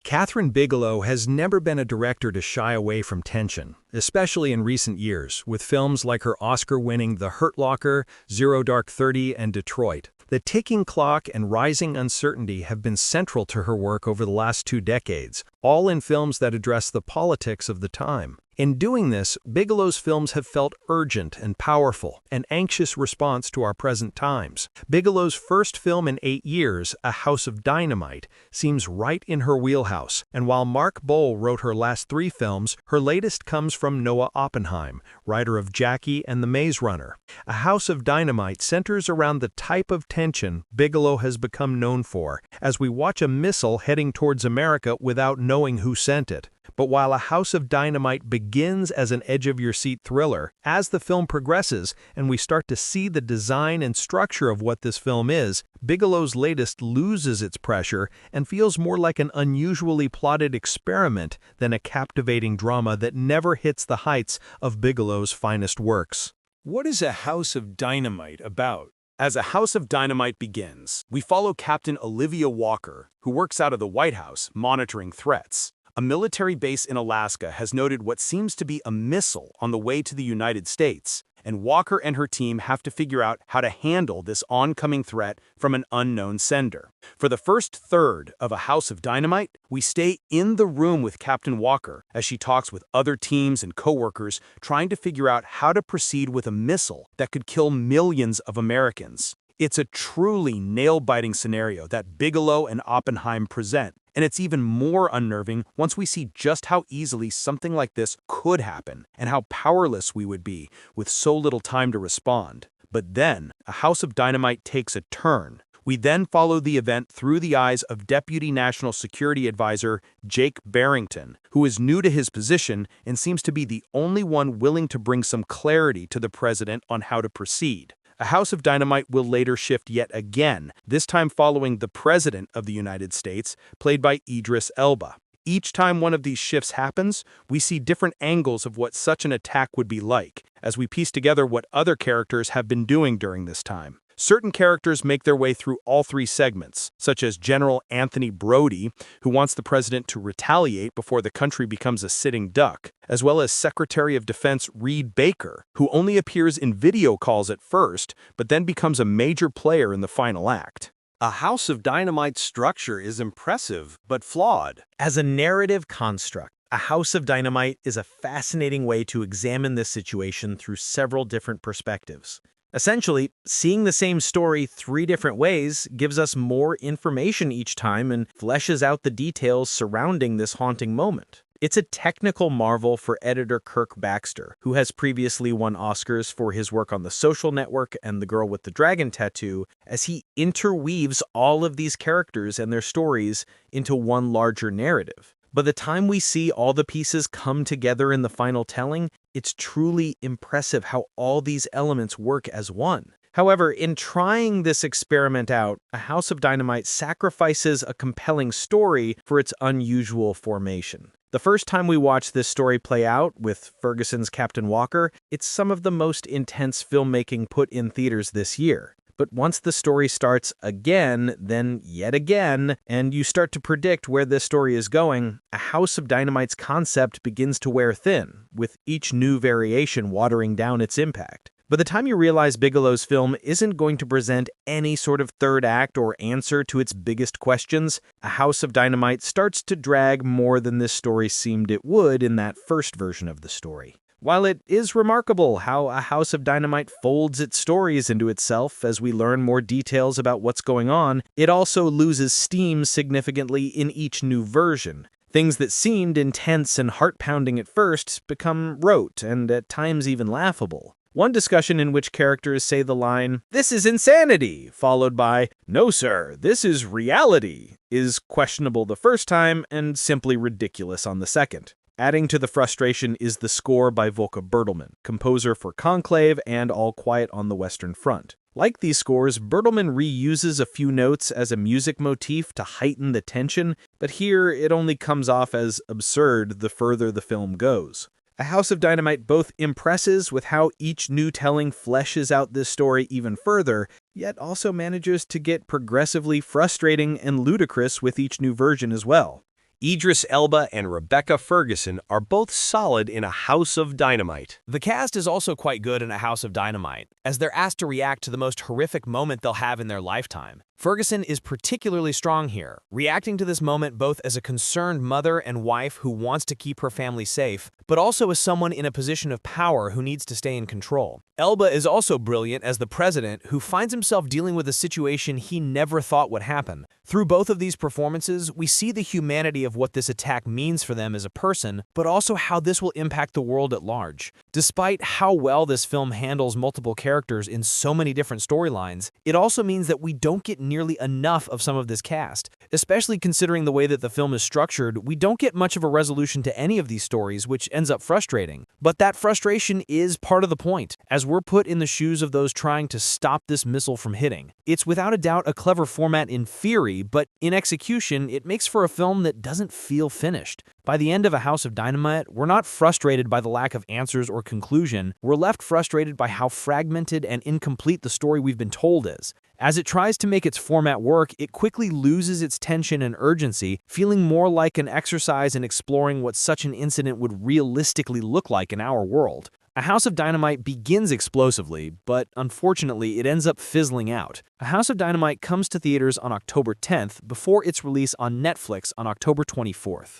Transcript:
Kathryn Bigelow has never been a director to shy away from tension, especially in recent years, with films like her Oscar-winning The Hurt Locker, Zero Dark 30, and Detroit. The ticking clock and rising uncertainty have been central to her work over the last 2 decades, all in films that address the politics of the time. In doing this, Bigelow's films have felt urgent and powerful, an anxious response to our present times. Bigelow's first film in 8 years, A House of Dynamite, seems right in her wheelhouse, and while Mark Boal wrote her last 3 films, her latest comes from Noah Oppenheim, writer of Jackie and The Maze Runner. A House of Dynamite centers around the type of tension Bigelow has become known for, as we watch a missile heading towards America without knowing who sent it. But while A House of Dynamite begins as an edge-of-your-seat thriller, as the film progresses and we start to see the design and structure of what this film is, Bigelow's latest loses its pressure and feels more like an unusually plotted experiment than a captivating drama that never hits the heights of Bigelow's finest works. What is A House of Dynamite about? As A House of Dynamite begins, we follow Captain Olivia Walker, who works out of the White House monitoring threats. A military base in Alaska has noted what seems to be a missile on the way to the United States, and Walker and her team have to figure out how to handle this oncoming threat from an unknown sender. For the first third of A House of Dynamite, we stay in the room with Captain Walker as she talks with other teams and coworkers trying to figure out how to proceed with a missile that could kill millions of Americans. It's a truly nail-biting scenario that Bigelow and Oppenheim present, and it's even more unnerving once we see just how easily something like this could happen and how powerless we would be with so little time to respond. But then, A House of Dynamite takes a turn. We then follow the event through the eyes of Deputy National Security Advisor Jake Baerington, who is new to his position and seems to be the only one willing to bring some clarity to the president on how to proceed. A House of Dynamite will later shift yet again, this time following the President of the United States, played by Idris Elba. Each time one of these shifts happens, we see different angles of what such an attack would be like, as we piece together what other characters have been doing during this time. Certain characters make their way through all 3 segments, such as General Anthony Brody, who wants the president to retaliate before the country becomes a sitting duck, as well as Secretary of Defense Reed Baker, who only appears in video calls at first, but then becomes a major player in the final act. A House of Dynamite's structure is impressive, but flawed. As a narrative construct, A House of Dynamite is a fascinating way to examine this situation through several different perspectives. Essentially, seeing the same story 3 different ways gives us more information each time and fleshes out the details surrounding this haunting moment. It's a technical marvel for editor Kirk Baxter, who has previously won Oscars for his work on The Social Network and The Girl with the Dragon Tattoo, as he interweaves all of these characters and their stories into one larger narrative. By the time we see all the pieces come together in the final telling, it's truly impressive how all these elements work as one. However, in trying this experiment out, A House of Dynamite sacrifices a compelling story for its unusual formation. The first time we watch this story play out with Ferguson's Captain Walker, it's some of the most intense filmmaking put in theaters this year. But once the story starts again, then yet again, and you start to predict where this story is going, A House of Dynamite's concept begins to wear thin, with each new variation watering down its impact. By the time you realize Bigelow's film isn't going to present any sort of third act or answer to its biggest questions, A House of Dynamite starts to drag more than this story seemed it would in that first version of the story. While it is remarkable how A House of Dynamite folds its stories into itself as we learn more details about what's going on, it also loses steam significantly in each new version. Things that seemed intense and heart-pounding at first become rote and at times even laughable. One discussion in which characters say the line, "This is insanity," followed by, "No sir, this is reality," is questionable the first time and simply ridiculous on the second. Adding to the frustration is the score by Volker Bertelmann, composer for Conclave and All Quiet on the Western Front. Like these scores, Bertelmann reuses a few notes as a music motif to heighten the tension, but here it only comes off as absurd the further the film goes. A House of Dynamite both impresses with how each new telling fleshes out this story even further, yet also manages to get progressively frustrating and ludicrous with each new version as well. Idris Elba and Rebecca Ferguson are both solid in A House of Dynamite. The cast is also quite good in A House of Dynamite, as they're asked to react to the most horrific moment they'll have in their lifetime. Ferguson is particularly strong here, reacting to this moment both as a concerned mother and wife who wants to keep her family safe, but also as someone in a position of power who needs to stay in control. Elba is also brilliant as the president who finds himself dealing with a situation he never thought would happen. Through both of these performances, we see the humanity of what this attack means for them as a person, but also how this will impact the world at large. Despite how well this film handles multiple characters in so many different storylines, it also means that we don't get nearly enough of some of this cast. Especially considering the way that the film is structured, we don't get much of a resolution to any of these stories, which ends up frustrating. But that frustration is part of the point, as we're put in the shoes of those trying to stop this missile from hitting. It's without a doubt a clever format in theory, but in execution, it makes for a film that doesn't feel finished. By the end of A House of Dynamite, we're not frustrated by the lack of answers or conclusion, we're left frustrated by how fragmented and incomplete the story we've been told is. As it tries to make its format work, it quickly loses its tension and urgency, feeling more like an exercise in exploring what such an incident would realistically look like in our world. A House of Dynamite begins explosively, but unfortunately it ends up fizzling out. A House of Dynamite comes to theaters on October 10th before its release on Netflix on October 24th.